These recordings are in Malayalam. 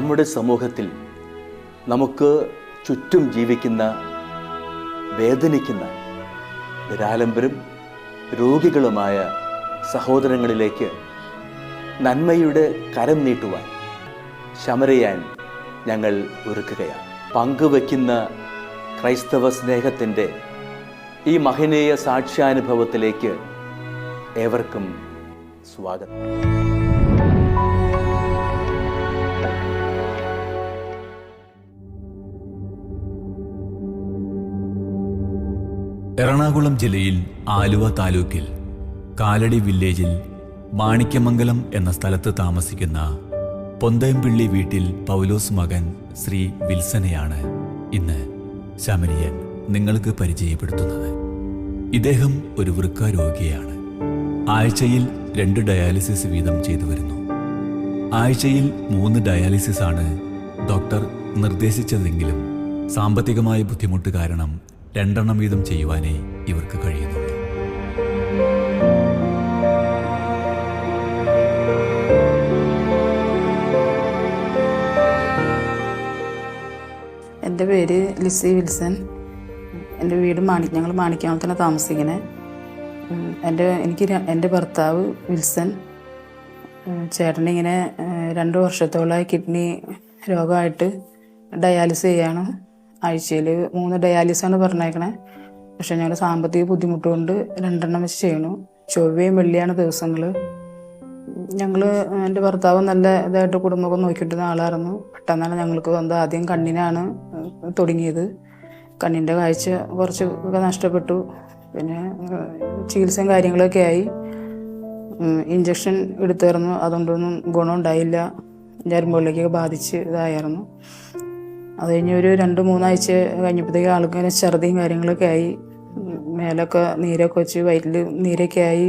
നമ്മുടെ സമൂഹത്തിൽ നമുക്ക് ചുറ്റും ജീവിക്കുന്ന, വേദനിക്കുന്ന, നിരാലംബരും രോഗികളുമായ സഹോദരങ്ങളിലേക്ക് നന്മയുടെ കരം നീട്ടുവാൻ, ശമരയാൻ ഞങ്ങൾ ഒരുക്കുകയാണ്. പങ്കുവയ്ക്കുന്ന ക്രൈസ്തവ സ്നേഹത്തിൻ്റെ ഈ മഹനീയ സാക്ഷ്യാനുഭവത്തിലേക്ക് ഏവർക്കും സ്വാഗതം. എറണാകുളം ജില്ലയിൽ ആലുവ താലൂക്കിൽ കാലടി വില്ലേജിൽ മാണിക്യമംഗലം എന്ന സ്ഥലത്ത് താമസിക്കുന്ന പൊന്തയംപിള്ളി വീട്ടിൽ പൗലോസ് മകൻ ശ്രീ വിൽസനെയാണ് ഇന്ന് ശമരിയൻ നിങ്ങൾക്ക് പരിചയപ്പെടുത്തുന്നത്. ഇദ്ദേഹം ഒരു വൃക്കാരോഗിയാണ്. ആഴ്ചയിൽ 2 ഡയാലിസിസ് വീതം ചെയ്തു വരുന്നു. ആഴ്ചയിൽ 3 ഡയാലിസിസ് ആണ് ഡോക്ടർ നിർദ്ദേശിച്ചതെങ്കിലും സാമ്പത്തികമായ ബുദ്ധിമുട്ട് കാരണം 2 എണ്ണം വീതം ചെയ്യുവാനേ ഇവർക്ക് കഴിയുന്നുള്ളൂ. എൻ്റെ പേര് ലിസി വിൽസൺ. എൻ്റെ വീട് ഞങ്ങൾ മാണിക്യമംഗലത്താണ് താമസിക്കുന്നത്. എൻ്റെ ഭർത്താവ് വിൽസൺ. ചേട്ടനിങ്ങനെ 2 വർഷത്തോളമായി കിഡ്നി രോഗമായിട്ട് ഡയാലിസിസ് ചെയ്യാണ്. ആഴ്ചയിൽ 3 ഡയാലിസാണ് പറഞ്ഞേക്കണേ. പക്ഷേ ഞങ്ങൾ സാമ്പത്തിക ബുദ്ധിമുട്ട് കൊണ്ട് 2 എണ്ണം വെച്ച് ചെയ്യണു. ചൊവ്വയും വെള്ളിയാണ് ദിവസങ്ങൾ. എൻ്റെ ഭർത്താവ് നല്ല ഇതായിട്ട് കുടുംബമൊക്കെ നോക്കിയിട്ടുന്ന ആളായിരുന്നു. പെട്ടെന്നാണ് ഞങ്ങൾക്ക് വന്നത്. ആദ്യം കണ്ണിനാണ് തുടങ്ങിയത്. കണ്ണിൻ്റെ കാഴ്ച കുറച്ചൊക്കെ നഷ്ടപ്പെട്ടു. പിന്നെ ചികിത്സയും കാര്യങ്ങളൊക്കെ ആയി. ഇഞ്ചക്ഷൻ എടുത്തായിരുന്നു. അതുകൊണ്ടൊന്നും ഗുണമുണ്ടായില്ല. ഞരമ്പുകളിലേക്കൊക്കെ ബാധിച്ച് ഇതായിരുന്നു. അത് കഴിഞ്ഞ് ഒരു 2-3 ആഴ്ച കഴിഞ്ഞപ്പോഴത്തേക്ക് ആൾക്കിങ്ങനെ ഛർദിയും കാര്യങ്ങളൊക്കെ ആയി. മേലൊക്കെ നീരൊക്കെ വെച്ച് വയറ്റിൽ നീരൊക്കെ ആയി.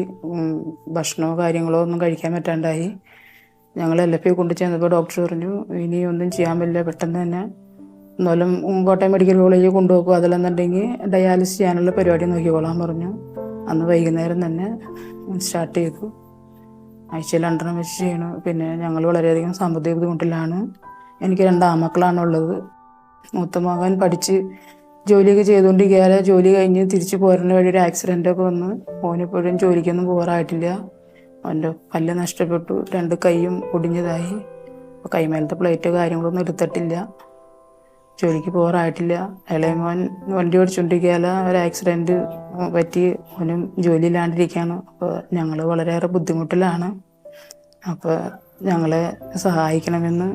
ഭക്ഷണമോ കാര്യങ്ങളോ ഒന്നും കഴിക്കാൻ പറ്റാണ്ടായി. ഞങ്ങൾ LP കൊണ്ട് ചെന്നപ്പോൾ ഡോക്ടർ പറഞ്ഞു ഇനി ഒന്നും ചെയ്യാൻ പറ്റില്ല, പെട്ടെന്ന് തന്നെ എന്നാലും കോട്ടയം മെഡിക്കൽ കോളേജിൽ കൊണ്ടുപോകും, അതിലെന്നുണ്ടെങ്കിൽ ഡയാലിസിസ് ചെയ്യാനുള്ള പരിപാടി നോക്കിക്കോളാൻ പറഞ്ഞു. അന്ന് വൈകുന്നേരം തന്നെ സ്റ്റാർട്ട് ചെയ്തു. ആഴ്ചയിൽ 2 എണ്ണം വെച്ച് ചെയ്യണം. പിന്നെ ഞങ്ങൾ വളരെയധികം സാമ്പത്തിക ബുദ്ധിമുട്ടിലാണ്. എനിക്ക് 2 ആൺമക്കളാണുള്ളത്. മൂത്ത മകൻ പഠിച്ച് ജോലിയൊക്കെ ചെയ്തുകൊണ്ടിരിക്കുകയാണ്. ജോലി കഴിഞ്ഞ് തിരിച്ച് പോരുന്ന വഴി ഒരു ആക്സിഡൻ്റൊക്കെ വന്ന് ഓനിപ്പോഴും ജോലിക്കൊന്നും പോകാറായിട്ടില്ല. അവൻ്റെ പല്ല് നഷ്ടപ്പെട്ടു. 2 കൈയും ഒടിഞ്ഞതായി. അപ്പോൾ കൈമേലത്തെ പ്ലേറ്റ് കാര്യങ്ങളൊന്നും എടുത്തിട്ടില്ല. ജോലിക്ക് പോകാറായിട്ടില്ല. ഇളയ മോൻ വണ്ടി ഓടിച്ചുകൊണ്ടിരിക്കുകയല്ല, ഒരു ആക്സിഡൻറ്റ് പറ്റി ഓനും ജോലിയില്ലാണ്ടിരിക്കുകയാണ്. അപ്പോൾ ഞങ്ങൾ വളരെയേറെ ബുദ്ധിമുട്ടിലാണ്. അപ്പോൾ ഞങ്ങളെ സഹായിക്കണമെന്ന്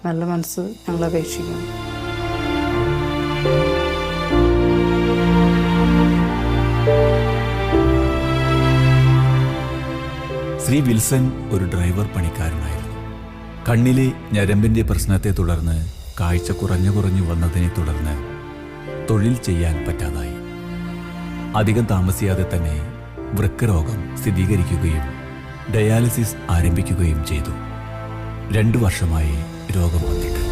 നല്ല മനസ്സ് ഞങ്ങൾ അപേക്ഷിക്കുന്നു. ശ്രീ വിൽസൺ ഒരു ഡ്രൈവർ പണിക്കാരനായിരുന്നു. കണ്ണിലെ ഞരമ്പിൻ്റെ പ്രശ്നത്തെ തുടർന്ന് കാഴ്ച കുറഞ്ഞു വന്നതിനെ തുടർന്ന് തൊഴിൽ ചെയ്യാൻ പറ്റാതായി. അധികം താമസിയാതെ തന്നെ വൃക്കരോഗം സ്ഥിരീകരിക്കുകയും ഡയാലിസിസ് ആരംഭിക്കുകയും ചെയ്തു. 2 വർഷമായി രോഗം വന്നിട്ട്.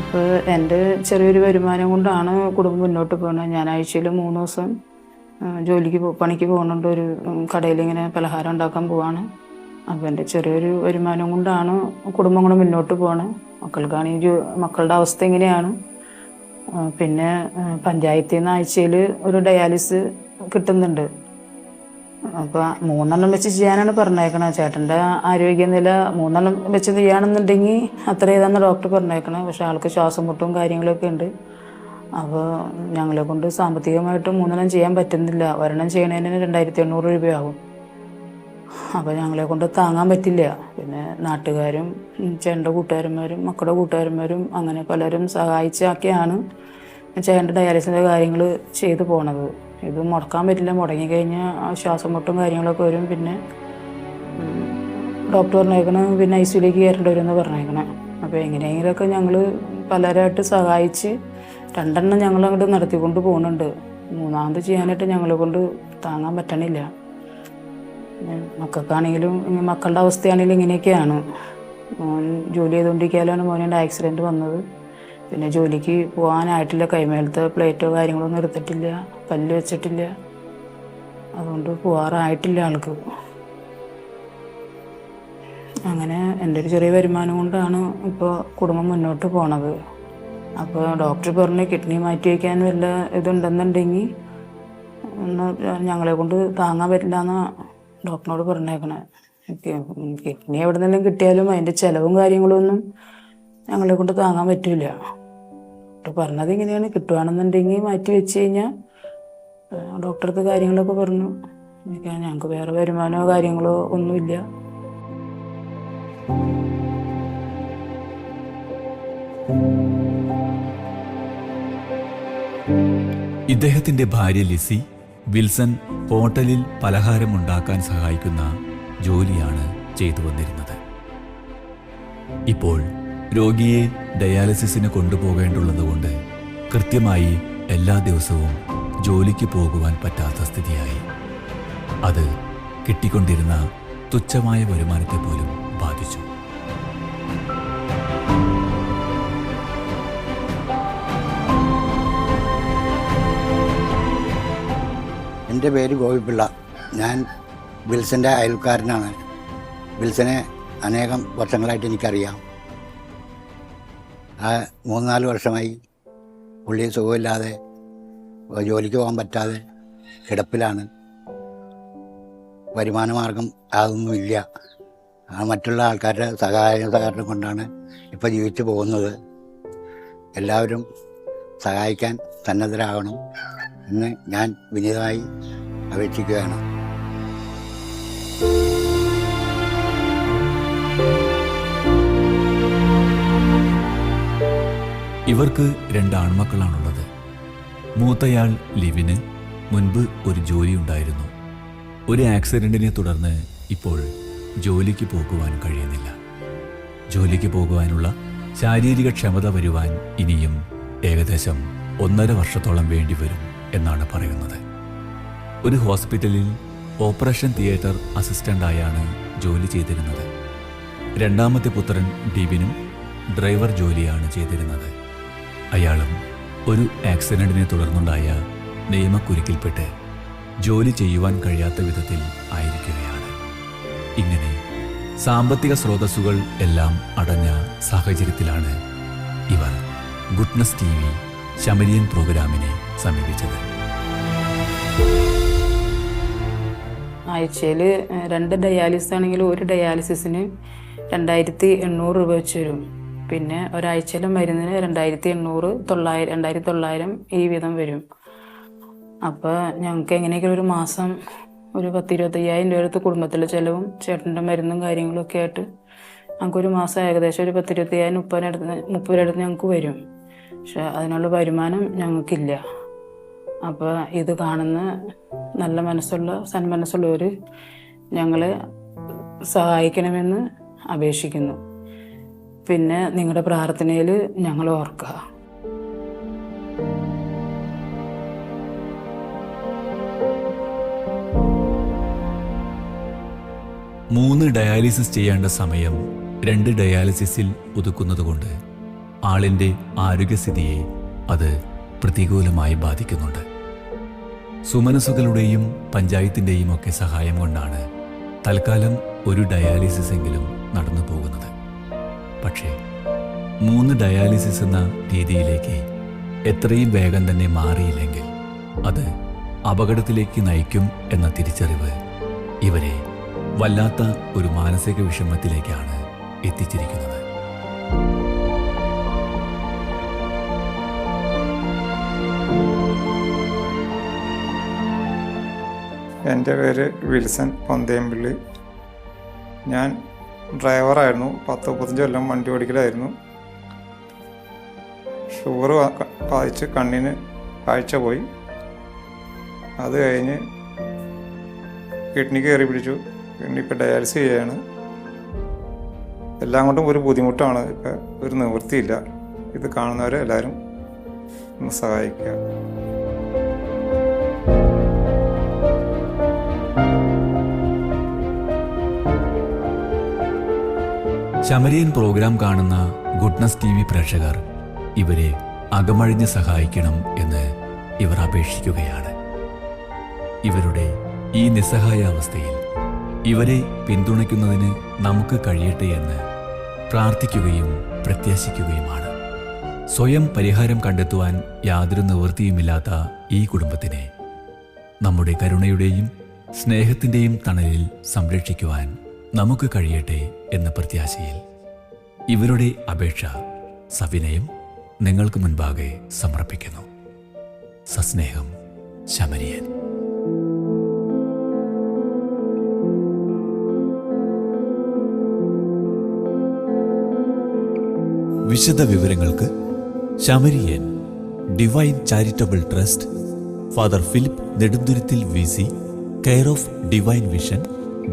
അപ്പോൾ എൻ്റെ ചെറിയൊരു വരുമാനം കൊണ്ടാണ് കുടുംബം മുന്നോട്ട് പോകുന്നത്. ഞാൻ ആഴ്ചയിൽ 3 ദിവസം പണിക്ക് പോകുന്നുണ്ട്. ഒരു കടയിൽ ഇങ്ങനെ പലഹാരം ഉണ്ടാക്കാൻ പോവാണ്. അപ്പോൾ എൻ്റെ ചെറിയൊരു വരുമാനം കൊണ്ടാണ് കുടുംബം കൂടെ മുന്നോട്ട് പോകുന്നത്. മക്കൾക്കാണെങ്കിൽ മക്കളുടെ അവസ്ഥ ഇങ്ങനെയാണ്. പിന്നെ പഞ്ചായത്തിൽ നിന്ന് ആഴ്ചയിൽ ഒരു ഡയാലിസ് കിട്ടുന്നുണ്ട്. അപ്പോൾ 3 എണ്ണം വെച്ച് ചെയ്യാനാണ് പറഞ്ഞേക്കണത്. ചേട്ടൻ്റെ ആരോഗ്യനില 3 എണ്ണം വെച്ച് ചെയ്യുകയാണെന്നുണ്ടെങ്കിൽ അത്ര ഏതാണെന്ന് ഡോക്ടർ പറഞ്ഞേക്കണത്. പക്ഷേ ആൾക്ക് ശ്വാസം മുട്ടും കാര്യങ്ങളൊക്കെ ഉണ്ട്. അപ്പോൾ ഞങ്ങളെ കൊണ്ട് സാമ്പത്തികമായിട്ട് 3 എണ്ണം ചെയ്യാൻ പറ്റുന്നില്ല. ഒരെണ്ണം ചെയ്യണതിന് 2800 രൂപയാകും. അപ്പോൾ ഞങ്ങളെ കൊണ്ട് താങ്ങാൻ പറ്റില്ല. പിന്നെ നാട്ടുകാരും ചേട്ടൻ്റെ കൂട്ടുകാരന്മാരും മക്കളുടെ കൂട്ടുകാരന്മാരും അങ്ങനെ പലരും സഹായിച്ചൊക്കെയാണ് ചേട്ടൻ്റെ ഡയാലിസിൻ്റെ കാര്യങ്ങൾ ചെയ്തു പോണത്. ഇത് മുടക്കാൻ പറ്റില്ല. മുടങ്ങിക്കഴിഞ്ഞാൽ ശ്വാസം മുട്ടും കാര്യങ്ങളൊക്കെ വരും. പിന്നെ ഡോക്ടർ പറഞ്ഞേക്കണ പിന്നെ ICUലേക്ക് കയറേണ്ടി വരുമെന്ന് പറഞ്ഞേക്കണേ. അപ്പോൾ എങ്ങനെയെങ്കിലുമൊക്കെ ഞങ്ങൾ പലരായിട്ട് സഹായിച്ച് 2 എണ്ണം ഞങ്ങൾ അങ്ങോട്ട് നടത്തിക്കൊണ്ട് പോകുന്നുണ്ട്. 3ാമത് ചെയ്യാനായിട്ട് ഞങ്ങളെ കൊണ്ട് താങ്ങാൻ പറ്റണില്ല. മക്കൾക്കാണെങ്കിലും മക്കളുടെ അവസ്ഥയാണെങ്കിലും ഇങ്ങനെയൊക്കെയാണ്. മോൻ ജോലി ചെയ്തുകൊണ്ടിരിക്കാനാണ് മോനെ ആക്സിഡൻറ്റ് വന്നത്. പിന്നെ ജോലിക്ക് പോകാനായിട്ടില്ല. കൈമേലത്തെ പ്ലേറ്റോ കാര്യങ്ങളൊന്നും എടുത്തിട്ടില്ല. പല്ല് വെച്ചിട്ടില്ല. അതുകൊണ്ട് പോകാറായിട്ടില്ല ആൾക്ക്. അങ്ങനെ എൻ്റെ ഒരു ചെറിയ വരുമാനം കൊണ്ടാണ് ഇപ്പോൾ കുടുംബം മുന്നോട്ട് പോണത്. അപ്പോൾ ഡോക്ടർ പറഞ്ഞു കിഡ്നി മാറ്റി വയ്ക്കാൻ വല്ല ഇതുണ്ടെന്നുണ്ടെങ്കിൽ ഒന്ന് ഞങ്ങളെ കൊണ്ട് താങ്ങാൻ പറ്റില്ല എന്നാണ് ഡോക്ടറിനോട് പറഞ്ഞേക്കണേ. കിഡ്നി എവിടെ നിന്നെല്ലാം കിട്ടിയാലും അതിൻ്റെ ചിലവും കാര്യങ്ങളും ഒന്നും ഞങ്ങളെ കൊണ്ട് താങ്ങാൻ പറ്റില്ല. ഡോക്ടർ പറഞ്ഞത് ഇങ്ങനെയാണ്, കിട്ടുകയാണെന്നുണ്ടെങ്കിൽ മാറ്റി വെച്ച് കഴിഞ്ഞാൽ ഡോക്ടർക്ക് കാര്യങ്ങളൊക്കെ പറഞ്ഞു. ഞങ്ങൾക്ക് വേറെ വരുമാനമോ കാര്യങ്ങളോ ഒന്നുമില്ല. ഇദ്ദേഹത്തിന്റെ ഭാര്യ ലിസി വിൽസൺ ഹോട്ടലിൽ പലഹാരം ഉണ്ടാക്കാൻ സഹായിക്കുന്ന ജോലിയാണ് ചെയ്തു വന്നിരുന്നത്. ഇപ്പോൾ രോഗിയെ ഡയാലിസിസിന് കൊണ്ടുപോകേണ്ടുള്ളതുകൊണ്ട് കൃത്യമായി എല്ലാ ദിവസവും ജോലിക്ക് പോകുവാൻ പറ്റാത്ത സ്ഥിതിയായി. അത് കിട്ടിക്കൊണ്ടിരുന്ന തുച്ഛമായ വരുമാനത്തെ പോലും ബാധിച്ചു. എൻ്റെ പേര് ഗോപിപിള്ള. ഞാൻ വിൽസൻ്റെ അയൽക്കാരനാണ്. വിൽസനെ അനേകം വർഷങ്ങളായിട്ട് എനിക്കറിയാം. 3-4 വർഷമായി പുള്ളി സുഖമില്ലാതെ ജോലിക്ക് പോകാൻ പറ്റാതെ കിടപ്പിലാണ്. വരുമാനമാർഗം അതൊന്നുമില്ല. മറ്റുള്ള ആൾക്കാരുടെ സഹകരണം കൊണ്ടാണ് ഇപ്പോൾ ജീവിച്ചു പോകുന്നത്. എല്ലാവരും സഹായിക്കാൻ സന്നദ്ധരാകണം എന്ന് ഞാൻ വിനീതമായി അപേക്ഷിക്കുകയാണ്. ഇവർക്ക് 2 ആൺമക്കളാണുള്ളത്. മൂത്തയാൾ ലിവിന് മുൻപ് ഒരു ജോലി ഉണ്ടായിരുന്നു. ഒരു ആക്സിഡന്റിനെ തുടർന്ന് ഇപ്പോൾ ജോലിക്ക് പോകുവാൻ കഴിയുന്നില്ല. ജോലിക്ക് പോകുവാനുള്ള ശാരീരിക ക്ഷമത വരുവാൻ ഇനിയും ഏകദേശം 1.5 വർഷത്തോളം വേണ്ടിവരും എന്നാണ് പറയുന്നത്. ഒരു ഹോസ്പിറ്റലിൽ ഓപ്പറേഷൻ തിയേറ്റർ അസിസ്റ്റൻ്റായാണ് ജോലി ചെയ്തിരുന്നത്. 2ാമത്തെ പുത്രൻ ഡിവിനും ഡ്രൈവർ ജോലിയാണ് ചെയ്തിരുന്നത്. അയാളും ഒരു ആക്സിഡന്റിനെ തുടർന്നുണ്ടായ നിയമക്കുരുക്കിൽപ്പെട്ട് ജോലി ചെയ്യുവാൻ കഴിയാത്ത വിധത്തിൽ ആയിരിക്കുകയാണ്. ഇങ്ങനെ സാമ്പത്തിക സ്രോതസ്സുകൾ എല്ലാം അടഞ്ഞ സാഹചര്യത്തിലാണ് ഇവർ ഗുഡ്നസ് TV ശമരിയൻ പ്രോഗ്രാമിനെ സമീപിച്ചത്. ആഴ്ചയിൽ 2 ഡയാലിസിസ് ആണെങ്കിൽ ഒരു ഡയാലിസിസിന് 2800 രൂപ വെച്ച് വരും. പിന്നെ ഒരാഴ്ചയിലെ മരുന്നിന് 2800, 2900 ഈ വിധം വരും. അപ്പോൾ ഞങ്ങൾക്ക് എങ്ങനെയൊക്കെ ഒരു മാസം ഒരു 10-25,000 രൂപ എടുത്ത് കുടുംബത്തിലെ ചിലവും ചേട്ടൻ്റെ മരുന്നും കാര്യങ്ങളൊക്കെ ആയിട്ട് ഞങ്ങൾക്കൊരു മാസം ഏകദേശം ഒരു 10-25,000, 30,000 അടുത്ത് ഞങ്ങൾക്ക് വരും. പക്ഷെ അതിനുള്ള വരുമാനം ഞങ്ങൾക്കില്ല. അപ്പോൾ ഇത് കാണുന്ന നല്ല മനസ്സുള്ള സന്മനസ്സുള്ളവർ ഞങ്ങളെ സഹായിക്കണമെന്ന് അപേക്ഷിക്കുന്നു. പിന്നെ നിങ്ങളുടെ പ്രാർത്ഥനയിൽ ഞങ്ങൾ ഓർക്കുക. മൂന്ന് ഡയാലിസിസ് ചെയ്യേണ്ട സമയം 2 ഡയാലിസിസിൽ ഒതുക്കുന്നതുകൊണ്ട് ആളിൻ്റെ ആരോഗ്യസ്ഥിതിയെ അത് പ്രതികൂലമായി ബാധിക്കുന്നുണ്ട്. സുമനസ്സുകളുടെയും പഞ്ചായത്തിൻ്റെയും ഒക്കെ സഹായം കൊണ്ടാണ് തൽക്കാലം ഒരു ഡയാലിസിസ് എങ്കിലും നടന്നു പോകുന്നത്. പക്ഷേ 3 ഡയാലിസിസ് എന്ന രീതിയിലേക്ക് എത്രയും വേഗം തന്നെ മാറിയില്ലെങ്കിൽ അത് അപകടത്തിലേക്ക് നയിക്കും എന്ന തിരിച്ചറിവ് ഇവരെ വല്ലാത്ത ഒരു മാനസിക വിഷമത്തിലേക്കാണ് എത്തിച്ചിരിക്കുന്നത്. എൻ്റെ പേര് വിൽസൺ പൊന്തേമ്പിള്ളി. ഞാൻ ഡ്രൈവറായിരുന്നു. 10-35 കൊല്ലം വണ്ടി ഓടിക്കലായിരുന്നു. ഷുഗർ ബാധിച്ച് കണ്ണിന് കാഴ്ച പോയി. അത് കഴിഞ്ഞ് കിഡ്നി കയറി പിടിച്ചു. കിഡ്നി ഇപ്പോൾ ഡയാലിസിസ് ചെയ്യുകയാണ്. എല്ലാം കൊണ്ടും ഒരു ബുദ്ധിമുട്ടാണ്. ഇപ്പം ഒരു നിവൃത്തിയില്ല. ഇത് കാണുന്നവരെ എല്ലാവരും ഒന്ന് സഹായിക്കുക. ശമരിയൻ പ്രോഗ്രാം കാണുന്ന ഗുഡ്നസ് TV പ്രേക്ഷകർ ഇവരെ അകമഴിഞ്ഞ് സഹായിക്കണം എന്ന് ഇവർ അപേക്ഷിക്കുകയാണ്. ഇവരുടെ ഈ നിസ്സഹായാവസ്ഥയിൽ ഇവരെ പിന്തുണയ്ക്കുന്നതിന് നമുക്ക് കഴിയട്ടെ എന്ന് പ്രാർത്ഥിക്കുകയും പ്രത്യാശിക്കുകയുമാണ്. സ്വയം പരിഹാരം കണ്ടെത്തുവാൻ യാതൊരു നിവൃത്തിയുമില്ലാത്ത ഈ കുടുംബത്തിനെ നമ്മുടെ കരുണയുടെയും സ്നേഹത്തിൻ്റെയും തണലിൽ സംരക്ഷിക്കുവാൻ നമുക്ക് കഴിയട്ടെ എന്ന പ്രത്യാശയിൽ ഇവരുടെ അപേക്ഷ സവിനയം നിങ്ങൾക്ക് മുൻപാകെ സമർപ്പിക്കുന്നു. സസ്നേഹം, ശമരിയൻ. വിശദ വിവരങ്ങൾക്ക് Samarian divine charitable trust, father Philip Nedunthuruthil VC, care of divine vision,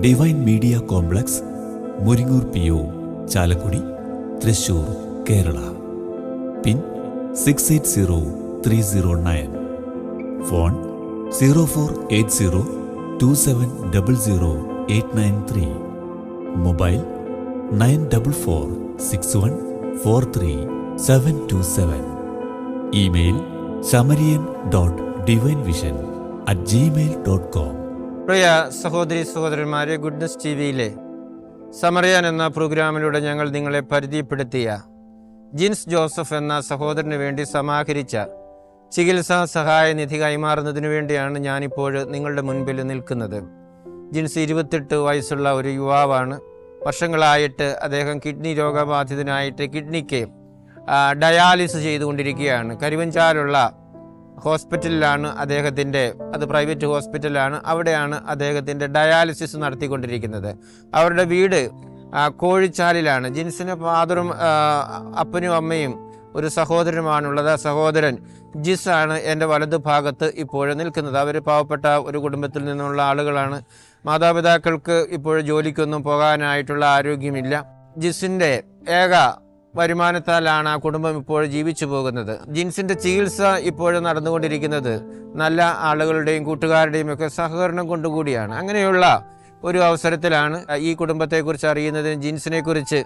divine media complex, Muringoor PO, Chalakudy, Thrissur, Kerala. Pin 680309. Phone 048027000893. Mobile 9446143727. Email samarian.divinevision@gmail.com. പ്രിയ സഹോദരി സഹോദരന്മാരെ, ഗുഡ്നസ് TVയിലെ സമറിയാൻ എന്ന പ്രോഗ്രാമിലൂടെ ഞങ്ങൾ നിങ്ങളെ പരിചയപ്പെടുത്തിയ ജിൻസ് ജോസഫ് എന്ന സഹോദരന് വേണ്ടി സമാഹരിച്ച ചികിത്സാ സഹായ നിധി കൈമാറുന്നതിന് വേണ്ടിയാണ് ഞാനിപ്പോൾ നിങ്ങളുടെ മുൻപിൽ നിൽക്കുന്നത്. ജിൻസ് 28 വയസ്സുള്ള ഒരു യുവാവാണ്. വർഷങ്ങളായിട്ട് അദ്ദേഹം കിഡ്നി രോഗബാധിതനായിട്ട് കിഡ്നിക്ക് ഡയാലിസിസ് ചെയ്തുകൊണ്ടിരിക്കുകയാണ്. കരുവഞ്ചാലുള്ള ഹോസ്പിറ്റലിലാണ് അദ്ദേഹത്തിൻ്റെ, അത് പ്രൈവറ്റ് ഹോസ്പിറ്റലാണ്, അവിടെയാണ് അദ്ദേഹത്തിൻ്റെ ഡയാലിസിസ് നടത്തിക്കൊണ്ടിരിക്കുന്നത്. അവരുടെ വീട് കോഴിച്ചാലിലാണ്. ജിൻസിന് ഫാദറും അപ്പനും അമ്മയും ഒരു സഹോദരനുമാണുള്ളത്. ആ സഹോദരൻ ജിസാണ് എൻ്റെ വലതു ഭാഗത്ത് ഇപ്പോൾ നിൽക്കുന്നത്. അവർ പാവപ്പെട്ട ഒരു കുടുംബത്തിൽ നിന്നുള്ള ആളുകളാണ്. മാതാപിതാക്കൾക്ക് ഇപ്പോൾ ജോലിക്കൊന്നും പോകാനായിട്ടുള്ള ആരോഗ്യമില്ല. ജിസിൻ്റെ ഏക വരുമാനത്താലാണ് ആ കുടുംബം ഇപ്പോൾ ജീവിച്ചു പോകുന്നത്. ജിൻസിൻ്റെ ചികിത്സ ഇപ്പോൾ നടന്നുകൊണ്ടിരിക്കുന്നത് നല്ല ആളുകളുടെയും കൂട്ടുകാരുടെയും ഒക്കെ സഹകരണം കൊണ്ടുകൂടിയാണ്. അങ്ങനെയുള്ള ഒരു അവസരത്തിലാണ് ഈ കുടുംബത്തെക്കുറിച്ച് അറിയുന്നതിനും ജിൻസിനെക്കുറിച്ച്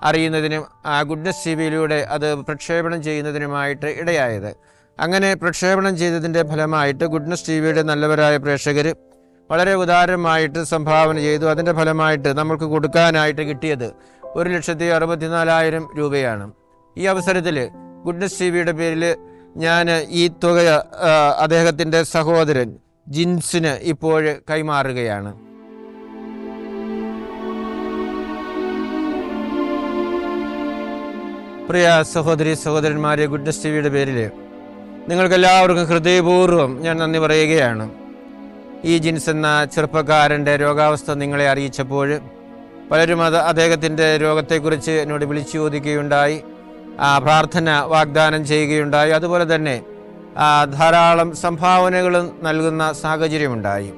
അറിയുന്നതിനും ഗുഡ്നസ് TVയിലൂടെ അത് പ്രക്ഷേപണം ചെയ്യുന്നതിനുമായിട്ട് ഇടയായത്. അങ്ങനെ പ്രക്ഷേപണം ചെയ്തതിൻ്റെ ഫലമായിട്ട് ഗുഡ്നസ് TVയുടെ നല്ലവരായ പ്രേക്ഷകർ വളരെ ഉദാരമായിട്ട് സംഭാവന ചെയ്തു. അതിൻ്റെ ഫലമായിട്ട് നമ്മൾക്ക് കൊടുക്കാനായിട്ട് കിട്ടിയത് 1,64,000 രൂപയാണ്. ഈ അവസരത്തിൽ ഗുഡ്നസ് TVയുടെ പേരിൽ ഞാൻ ഈ തുക അദ്ദേഹത്തിൻ്റെ സഹോദരൻ ജിൻസിന് ഇപ്പോൾ കൈമാറുകയാണ്. പ്രിയ സഹോദരി സഹോദരന്മാരെ, ഗുഡ്നസ് TVയുടെ പേരിൽ നിങ്ങൾക്കെല്ലാവർക്കും ഹൃദയപൂർവ്വം ഞാൻ നന്ദി പറയുകയാണ്. ഈ ജിൻസ് എന്ന ചെറുപ്പക്കാരൻ്റെ രോഗാവസ്ഥ നിങ്ങളെ അറിയിച്ചപ്പോൾ പലരും അദ്ദേഹത്തിൻ്റെ രോഗത്തെക്കുറിച്ച് എന്നോട് വിളിച്ചു ചോദിക്കുകയുണ്ടായി, പ്രാർത്ഥന വാഗ്ദാനം ചെയ്യുകയുണ്ടായി. അതുപോലെ തന്നെ ധാരാളം സംഭാവനകളും നൽകുന്ന സാഹചര്യമുണ്ടായി.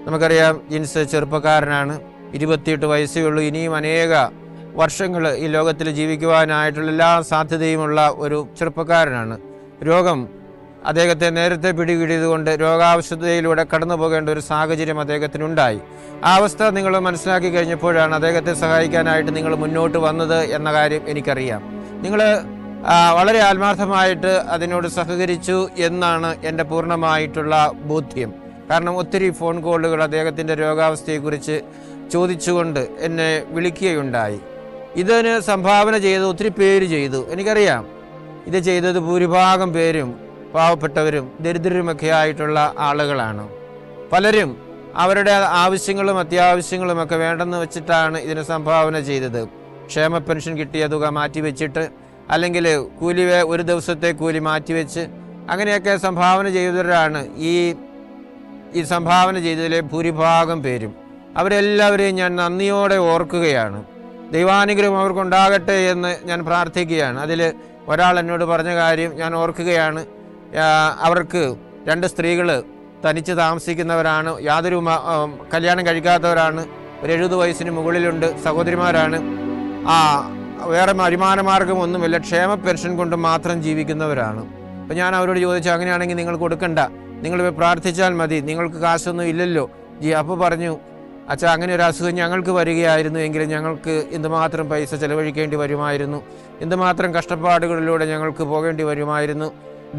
നമുക്കറിയാം, ജിൻസ് ചെറുപ്പക്കാരനാണ്, 28 വയസ്സേ ഉള്ളൂ. ഇനിയും അനേക വർഷങ്ങൾ ഈ ലോകത്തിൽ ജീവിക്കുവാനായിട്ടുള്ള എല്ലാ സാധ്യതയുമുള്ള ഒരു ചെറുപ്പക്കാരനാണ്. രോഗം അദ്ദേഹത്തെ നേരത്തെ പിടികിട്ടിയതുകൊണ്ട് രോഗാവശതയിലൂടെ കടന്നു പോകേണ്ട ഒരു സാഹചര്യം അദ്ദേഹത്തിനുണ്ടായി. ആ അവസ്ഥ നിങ്ങൾ മനസ്സിലാക്കി കഴിഞ്ഞപ്പോഴാണ് അദ്ദേഹത്തെ സഹായിക്കാനായിട്ട് നിങ്ങൾ മുന്നോട്ട് വന്നത് എന്ന കാര്യം എനിക്കറിയാം. നിങ്ങൾ വളരെ ആത്മാർത്ഥമായിട്ട് അതിനോട് സഹകരിച്ചു എന്നാണ് എൻ്റെ പൂർണ്ണമായിട്ടുള്ള ബോധ്യം. കാരണം ഒത്തിരി ഫോൺ കോളുകൾ അദ്ദേഹത്തിൻ്റെ രോഗാവസ്ഥയെക്കുറിച്ച് ചോദിച്ചുകൊണ്ട് എന്നെ വിളിക്കുകയുണ്ടായി. ഇതിന് സംഭാവന ചെയ്ത് ഒത്തിരി പേര് ചെയ്തു. എനിക്കറിയാം, ഇത് ചെയ്തത് ഭൂരിഭാഗം പേരും പാവപ്പെട്ടവരും ദരിദ്രരുമൊക്കെ ആയിട്ടുള്ള ആളുകളാണ്. പലരും അവരുടെ ആവശ്യങ്ങളും അത്യാവശ്യങ്ങളുമൊക്കെ വേണ്ടെന്ന് വെച്ചിട്ടാണ് ഇതിന് സംഭാവന ചെയ്തത്. ക്ഷേമ പെൻഷൻ കിട്ടിയ തുക മാറ്റിവെച്ചിട്ട്, അല്ലെങ്കിൽ കൂലി ഒരു ദിവസത്തെ കൂലി മാറ്റിവെച്ച് അങ്ങനെയൊക്കെ സംഭാവന ചെയ്തവരാണ് ഈ സംഭാവന ചെയ്തതിലെ ഭൂരിഭാഗം പേരും. അവരെല്ലാവരെയും ഞാൻ നന്ദിയോടെ ഓർക്കുകയാണ്. ദൈവാനുഗ്രഹം അവർക്കുണ്ടാകട്ടെ എന്ന് ഞാൻ പ്രാർത്ഥിക്കുകയാണ്. അതിൽ ഒരാൾ എന്നോട് പറഞ്ഞ കാര്യം ഞാൻ ഓർക്കുകയാണ്. അവർക്ക് 2 സ്ത്രീകൾ തനിച്ച് താമസിക്കുന്നവരാണ്, യാതൊരു കല്യാണം കഴിക്കാത്തവരാണ്, ഒരു 70 വയസ്സിന് മുകളിലുണ്ട്, സഹോദരിമാരാണ്. വേറെ വരുമാന മാർഗമൊന്നുമില്ല, ക്ഷേമ പെൻഷൻ കൊണ്ട് മാത്രം ജീവിക്കുന്നവരാണ്. അപ്പം ഞാൻ അവരോട് ചോദിച്ചു, അങ്ങനെയാണെങ്കിൽ നിങ്ങൾ കൊടുക്കണ്ട, നിങ്ങൾ പ്രാർത്ഥിച്ചാൽ മതി, നിങ്ങൾക്ക് കാശൊന്നും ഇല്ലല്ലോ അപ്പോൾ പറഞ്ഞു, അച്ഛാ, അങ്ങനെ ഒരു അസുഖം ഞങ്ങൾക്ക് വരികയായിരുന്നു എങ്കിൽ ഞങ്ങൾക്ക് എന്തുമാത്രം പൈസ ചെലവഴിക്കേണ്ടി വരുമായിരുന്നു, എന്തുമാത്രം കഷ്ടപ്പാടുകളിലൂടെ ഞങ്ങൾക്ക് പോകേണ്ടി വരുമായിരുന്നു.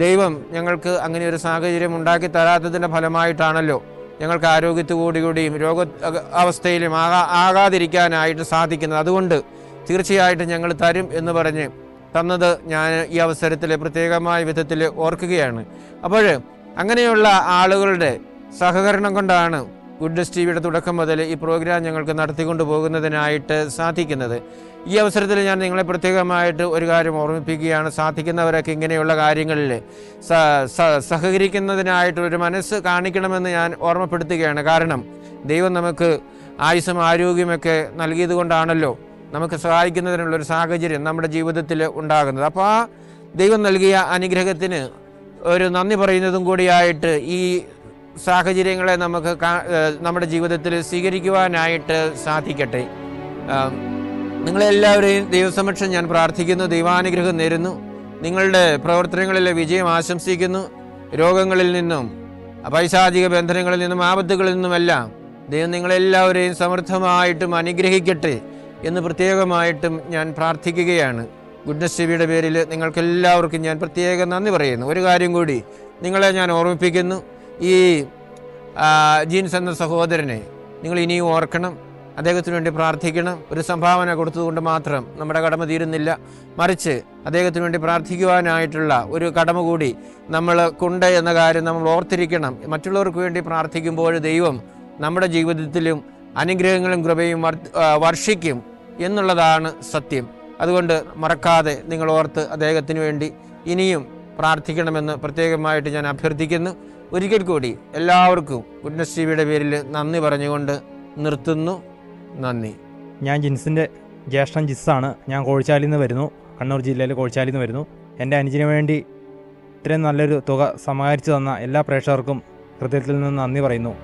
ദൈവം ഞങ്ങൾക്ക് അങ്ങനെ ഒരു സാഹചര്യം ഉണ്ടാക്കി തരാത്തതിൻ്റെ ഫലമായിട്ടാണല്ലോ ഞങ്ങൾക്ക് ആരോഗ്യത്തോടുകൂടിയും അവസ്ഥയിലും ആകാതിരിക്കാനായിട്ട് സാധിക്കുന്നത്. അതുകൊണ്ട് തീർച്ചയായിട്ടും ഞങ്ങൾ തരും എന്ന് പറഞ്ഞ് തന്നത് ഞാൻ ഈ അവസരത്തിൽ പ്രത്യേകമായ വിധത്തിൽ ഓർക്കുകയാണ്. അപ്പോൾ അങ്ങനെയുള്ള ആളുകളുടെ സഹകരണം കൊണ്ടാണ് ഗുഡ്നസ് ടി വിയുടെ തുടക്കം മുതൽ ഈ പ്രോഗ്രാം ഞങ്ങൾക്ക് നടത്തിക്കൊണ്ടു പോകുന്നതിനായിട്ട് സാധിക്കുന്നത്. ഈ അവസരത്തിൽ ഞാൻ നിങ്ങളെ പ്രത്യേകമായിട്ട് ഒരു കാര്യം ഓർമ്മിപ്പിക്കുകയാണ്. സാധിക്കുന്നവരൊക്കെ ഇങ്ങനെയുള്ള കാര്യങ്ങളിൽ സഹകരിക്കുന്നതിനായിട്ടൊരു മനസ്സ് കാണിക്കണമെന്ന് ഞാൻ ഓർമ്മപ്പെടുത്തുകയാണ്. കാരണം ദൈവം നമുക്ക് ആയുസ്സും ആരോഗ്യമൊക്കെ നൽകിയത് കൊണ്ടാണല്ലോ നമുക്ക് സഹായിക്കുന്നതിനുള്ളൊരു സാഹചര്യം നമ്മുടെ ജീവിതത്തിൽ ഉണ്ടാകുന്നത്. അപ്പോൾ ആ ദൈവം നൽകിയ അനുഗ്രഹത്തിന് ഒരു നന്ദി പറയുന്നതും കൂടിയായിട്ട് ഈ സാഹചര്യങ്ങളെ നമുക്ക് നമ്മുടെ ജീവിതത്തിൽ സ്വീകരിക്കുവാനായിട്ട് സാധിക്കട്ടെ. നിങ്ങളെല്ലാവരെയും ദൈവസമക്ഷം ഞാൻ പ്രാർത്ഥിക്കുന്നു, ദൈവാനുഗ്രഹം നേരുന്നു, നിങ്ങളുടെ പ്രവർത്തനങ്ങളിലെ വിജയം ആശംസിക്കുന്നു. രോഗങ്ങളിൽ നിന്നും പൈശാചിക ബന്ധനങ്ങളിൽ നിന്നും ആപത്തുകളിൽ നിന്നുമെല്ലാം ദൈവം നിങ്ങളെല്ലാവരെയും സമൃദ്ധമായിട്ടും അനുഗ്രഹിക്കട്ടെ എന്ന് പ്രത്യേകമായിട്ടും ഞാൻ പ്രാർത്ഥിക്കുകയാണ്. ഗുഡ്നസ് ടി വിയുടെ പേരിൽ നിങ്ങൾക്കെല്ലാവർക്കും ഞാൻ പ്രത്യേകം നന്ദി പറയുന്നു. ഒരു കാര്യം കൂടി നിങ്ങളെ ഞാൻ ഓർമ്മിപ്പിക്കുന്നു. ഈ ജീൻസ് എന്ന സഹോദരനെ നിങ്ങൾ ഇനിയും ഓർക്കണം, അദ്ദേഹത്തിന് വേണ്ടി പ്രാർത്ഥിക്കണം. ഒരു സംഭാവന കൊടുത്തതുകൊണ്ട് മാത്രം നമ്മുടെ കടമ തീരുന്നില്ല, മറിച്ച് അദ്ദേഹത്തിന് വേണ്ടി പ്രാർത്ഥിക്കുവാനായിട്ടുള്ള ഒരു കടമ കൂടി നമ്മൾക്കുണ്ട് എന്ന കാര്യം നമ്മൾ ഓർത്തിരിക്കണം. മറ്റുള്ളവർക്ക് വേണ്ടി പ്രാർത്ഥിക്കുമ്പോൾ ദൈവം നമ്മുടെ ജീവിതത്തിലും അനുഗ്രഹങ്ങളും കൃപയും വർഷിക്കും എന്നുള്ളതാണ് സത്യം. അതുകൊണ്ട് മറക്കാതെ നിങ്ങൾ ഓർത്ത് അദ്ദേഹത്തിന് വേണ്ടി ഇനിയും പ്രാർത്ഥിക്കണമെന്ന് പ്രത്യേകമായിട്ട് ഞാൻ അഭ്യർത്ഥിക്കുന്നു. ഒരിക്കൽ കൂടി എല്ലാവർക്കും ഗുഡ്നസ് ടി വിയുടെ പേരിൽ നന്ദി പറഞ്ഞുകൊണ്ട് നിർത്തുന്നു. നന്ദി. ഞാൻ ജിൻസിൻ്റെ ജ്യേഷ്ഠൻ ജിസ്സാണ്. ഞാൻ കോഴിച്ചാലിൽ നിന്ന് വരുന്നു, കണ്ണൂർ ജില്ലയിലെ കോഴിച്ചാലിൽ നിന്ന് വരുന്നു. എൻ്റെ അനുജന് വേണ്ടി ഇത്രയും നല്ലൊരു തുക സമാഹരിച്ചു തന്ന എല്ലാ പ്രേക്ഷകർക്കും ഹൃദയത്തിൽ നിന്ന് നന്ദി പറയുന്നു.